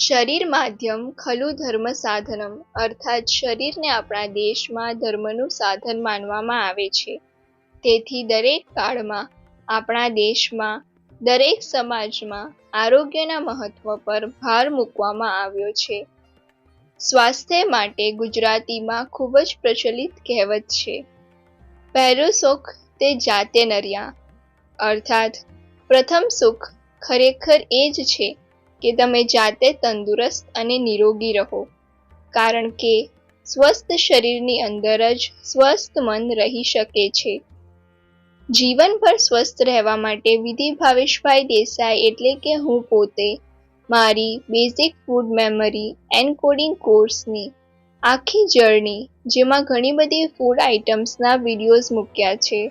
શરીર માધ્યમ ખલુ ધર્મ સાધનમ અર્થાત શરીરને આપણા દેશમાં ધર્મનું સાધન માનવામાં આવે છે. તેથી દરેક કાળમાં આપણા દેશમાં દરેક સમાજમાં આરોગ્યના મહત્વ પર ભાર મૂકવામાં આવ્યો છે. સ્વાસ્થ્ય માટે ગુજરાતીમાં ખૂબ જ પ્રચલિત કહેવત છે, પહેલું સુખ તે જાતે નર્યા. અર્થાત પ્રથમ સુખ ખરેખર એ જ છે કે તમે જાતે તંદુરસ્ત અને નિરોગી રહો, કારણ કે સ્વસ્થ શરીરની અંદર જ સ્વસ્થ મન રહી શકે છે. જીવનભર સ્વસ્થ રહેવા માટે વિધિ ભાવેશભાઈ દેસાઈ એટલે કે હું પોતે મારી બેઝિક ફૂડ મેમરી એન્કોડિંગ કોર્સની આખી જર્ની, જેમાં ઘણી બધી ફૂડ આઇટમ્સના વિડીયોઝ મૂક્યા છે.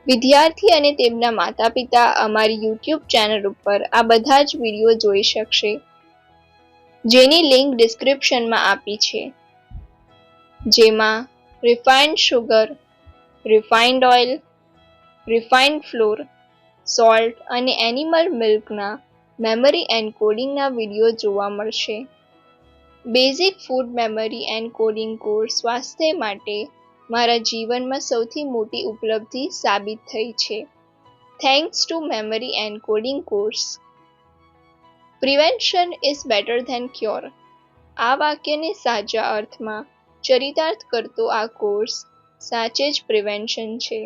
વિદ્યાર્થી અને તેમના માતા પિતા અમારી યુટ્યુબ ચેનલ ઉપર આ બધા જ વિડીયો જોઈ શકશે, જેની લિંક ડિસ્ક્રિપ્શનમાં આપી છે. જેમાં refined sugar, refined oil, refined floor, salt અને એનિમલ મિલ્કના મેમરી એન્કોડિંગના વિડીયો જોવા મળશે. Basic food memory encoding course સ્વાસ્થ્ય માટે મારા જીવનમાં સૌથી મોટી ઉપલબ્ધિ સાબિત થઈ છે. Thanks to memory encoding course. Prevention is better than cure. આ વાક્યને સાચા અર્થમાં ચરિતાર્થ કરતો આ કોર્સ સાચે જ પ્રિવેન્શન છે.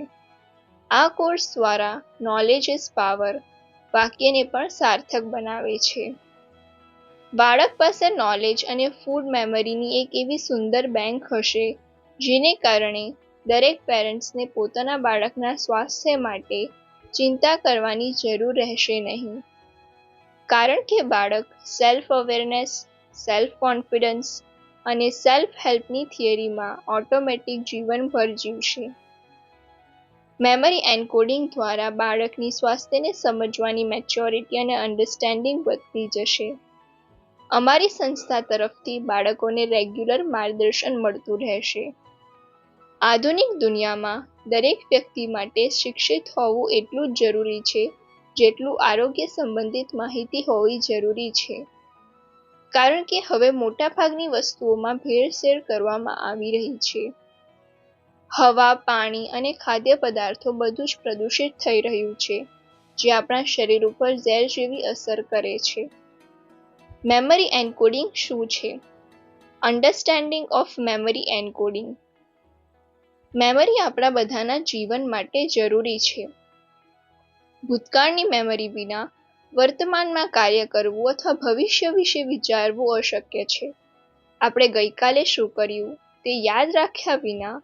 આ કોર્સ દ્વારા નોલેજ ઇઝ પાવર વાક્યને પણ સાર્થક બનાવે છે. બાળક પાસે નોલેજ અને ફૂડ મેમરીની એક એવી સુંદર બેંક હશે, જેને કારણે દરેક પેરેન્ટ્સને પોતાના બાળકના સ્વાસ્થ્ય માટે ચિંતા કરવાની જરૂર રહેશે નહીં, કારણ કે બાળક સેલ્ફ અવેરનેસ, સેલ્ફ કોન્ફિડન્સ અને સેલ્ફ હેલ્પની થિયરીમાં ઓટોમેટિક જીવનભર જીવશે. મેમરી એન્કોડિંગ દ્વારા બાળકની સ્વાસ્થ્યને સમજવાની મેચ્યોરિટી અને અન્ડરસ્ટેન્ડિંગ વધતી જશે. અમારી સંસ્થા તરફથી બાળકોને રેગ્યુલર માર્ગદર્શન મળતું રહેશે. આધુનિક દુનિયામાં દરેક વ્યક્તિ માટે શિક્ષિત હોવું એટલું જ જરૂરી છે જેટલું આરોગ્ય સંબંધિત માહિતી હોવી જરૂરી છે, કારણ કે હવે મોટાભાગની વસ્તુઓમાં ભેળસેળ કરવામાં આવી રહી છે. હવા, પાણી અને ખાદ્ય પદાર્થો બધું જ પ્રદૂષિત થઈ રહ્યું છે, જે આપણા શરીર ઉપર ઝેર જેવી અસર કરે છે. મેમરી એન્કોડિંગ શું છે? Understanding of memory encoding. Memory આપણા બધાના જીવન માટે જરૂરી છે. ભૂતકાળની મેમરી વિના વર્તમાનમાં કાર્ય કરવું અથવા ભવિષ્ય વિશે વિચારવું અશક્ય છે. આપણે ગઈકાલે શું કર્યું તે યાદ રાખ્યા વિના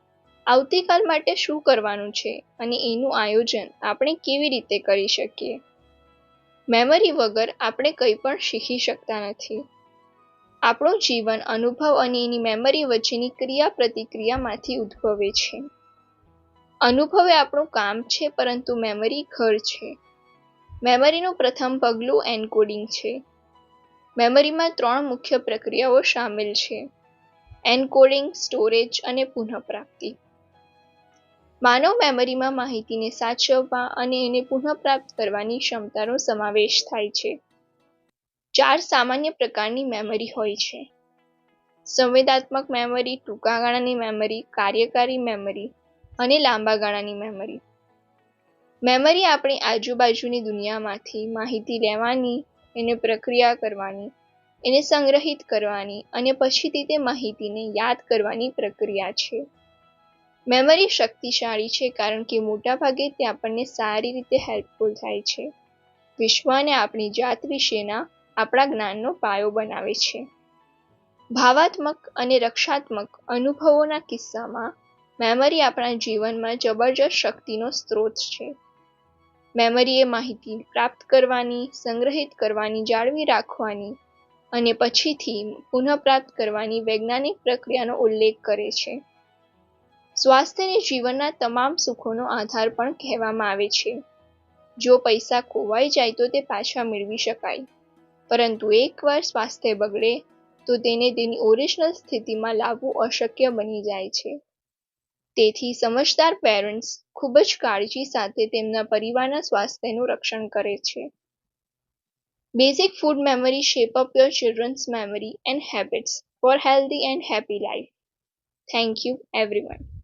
આવતીકાલ માટે શું કરવાનું છે અને એનું આયોજન આપણે કેવી રીતે કરી શકીએ? મેમરી વગર આપણે કંઈ પણ શીખી શકતા નથી. આપણું જીવન અનુભવ અને એની મેમરી વચ્ચેની ક્રિયા પ્રતિક્રિયામાંથી ઉદ્ભવે છે. અનુભવ એ આપણું કામ છે, પરંતુ મેમરી ઘર છે. મેમરીનું પ્રથમ પગલું એન્કોડિંગ છે. મેમરીમાં 3 મુખ્ય પ્રક્રિયાઓ શામેલ છે: એન્કોડિંગ, સ્ટોરેજ અને પુનઃપ્રાપ્તિ. માનવ મેમરીમાં માહિતીને સાચવવા અને એને પુનઃપ્રાપ્ત કરવાની ક્ષમતાનો સમાવેશ થાય છે. 4 સામાન્ય પ્રકારની મેમરી હોય છે: સંવેદનાત્મક મેમરી, ટૂંકા ગાળાની મેમરી, કાર્યકારી મેમરી અને લાંબા ગાળાની મેમરી. મેમરી આપણી આજુબાજુની દુનિયામાંથી માહિતી લેવાની, એને પ્રક્રિયા કરવાની, એને સંગ્રહિત કરવાની અને પછીથી તે માહિતીને યાદ કરવાની પ્રક્રિયા છે. મેમરી શક્તિશાળી છે કારણ કે મોટાભાગે તે આપણને સારી રીતે હેલ્પફુલ થાય છે. વિશ્વ અને આપણી જાત વિશેના આપણા જ્ઞાનનો પાયો બનાવે છે. ભાવાત્મક અને રક્ષાત્મક અનુભવોના કિસ્સામાં મેમરી આપણા જીવનમાં જબરજસ્ત શક્તિનો સ્ત્રોત છે. મેમરી એ માહિતી પ્રાપ્ત કરવાની, સંગ્રહિત કરવાની, જાળવી રાખવાની અને પછીથી પુનઃપ્રાપ્ત કરવાની વૈજ્ઞાનિક પ્રક્રિયાનો ઉલ્લેખ કરે છે. સ્વાસ્થ્યને જીવનના તમામ સુખોનો આધાર પણ કહેવામાં આવે છે. જો પૈસા ખોવાઈ જાય તો તે પાછા મેળવી શકાય, પરંતુ એકવાર સ્વાસ્થ્ય બગડે તો તેને તેની ઓરિજિનલ સ્થિતિમાં લાવવું અશક્ય બની જાય છે. તેથી સમજદાર પેરેન્ટ્સ ખૂબ જ કાળજી સાથે તેમના પરિવારના સ્વાસ્થ્યનું રક્ષણ કરે છે. Basic food memory shape up your children's memory and habits for healthy and happy life. Thank you everyone.